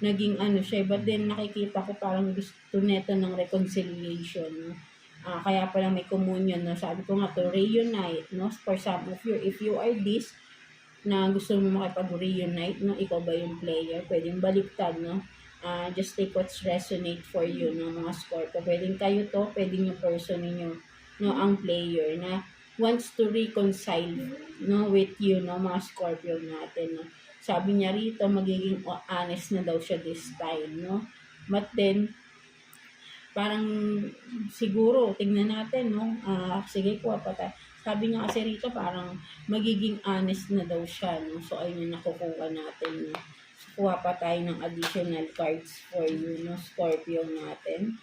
naging ano siya, but then nakikita ko parang gusto neto ng reconciliation, no? Kaya pala may communion, no? Sabi ko nga to reunite, no? For some of you, if you are this, na gusto mo makipag-reunite, no? Ikaw ba yung player? Pwedeng baliktad, no? Just take what's resonate for you, no, mga Scorpio. Pwedeng kayo to, pwedeng yung person ninyo, no, ang player na wants to reconcile, no, with you, no, mga Scorpio natin, no. Sabi niya rito, magiging honest na daw siya this time, no. But then, parang siguro, tingnan natin, no, sige, kuha pa tayo. Sabi niya kasi rito, parang magiging honest na daw siya, no. So, ayun yung nakukuha natin, no. Kuha pa tayo ng additional cards for you, no, Scorpio natin,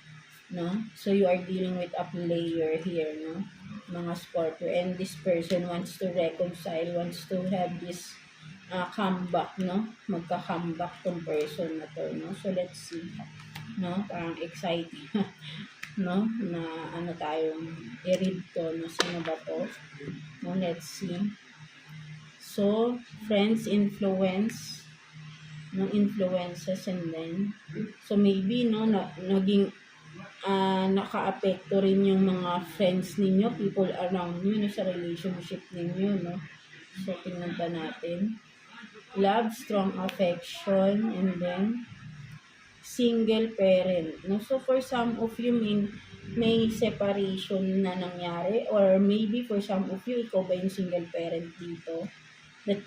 no? So, you are dealing with a player here, no, mga Scorpio, and this person wants to reconcile, wants to have this comeback, no? Magka-comeback tong person na to, no? So, let's see, no? Parang exciting, no? Na ano tayong i-read to, no? Sino ba to? No, let's see. So, friends, influence, no, influences, and then so maybe, no, naging naka-apekto rin yung mga friends ninyo, people around you, no, sa relationship ninyo, no. So tingnan pa natin, love, strong affection, and then single parent, no. So for some of you, may separation na nangyari, or maybe for some of you, ikaw ba yung single parent dito that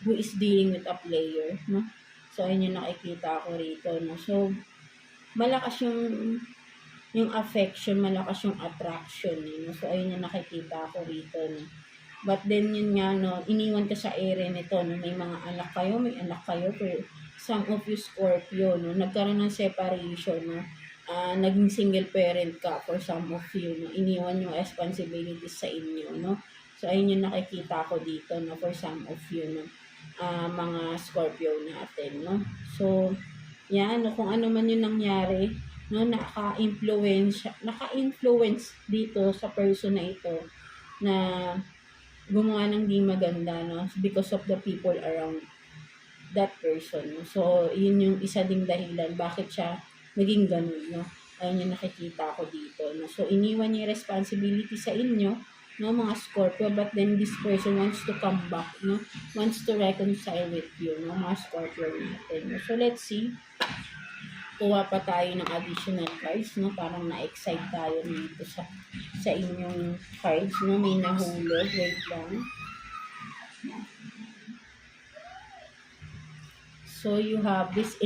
who is dealing with a player, no. So, ayun yung nakikita ko rito, no. So, malakas yung affection, malakas yung attraction, no. So, ayun yung nakikita ko rito, no. But then, yun nga, no, iniwan ka sa ere nito, no. May mga anak kayo, may anak kayo, pero some of you Scorpio, no, nagkaroon ng separation, no. Naging single parent ka for some of you, no. Iniwan yung responsibilities sa inyo, no. So, ayun yung nakikita ko dito, no, for some of you, no. Mga Scorpio natin, no. So, yan, no, kung ano man yung nangyari, no, naka-influence dito sa person na ito na gumawa ng di maganda, no, because of the people around that person, no. So, yun yung isa ding dahilan bakit siya naging ganun, no. Ayun yung nakikita ko dito, no. So, iniwan niya yung responsibility sa inyo, no, mga Scorpio, but then this person wants to come back, no, wants to reconcile with you, no, mga Scorpio natin, no. So, let's see. Kuha pa tayo ng additional cards, no, parang na-excite tayo dito sa inyong cards, no, may nahulog, wait lang. So, you have this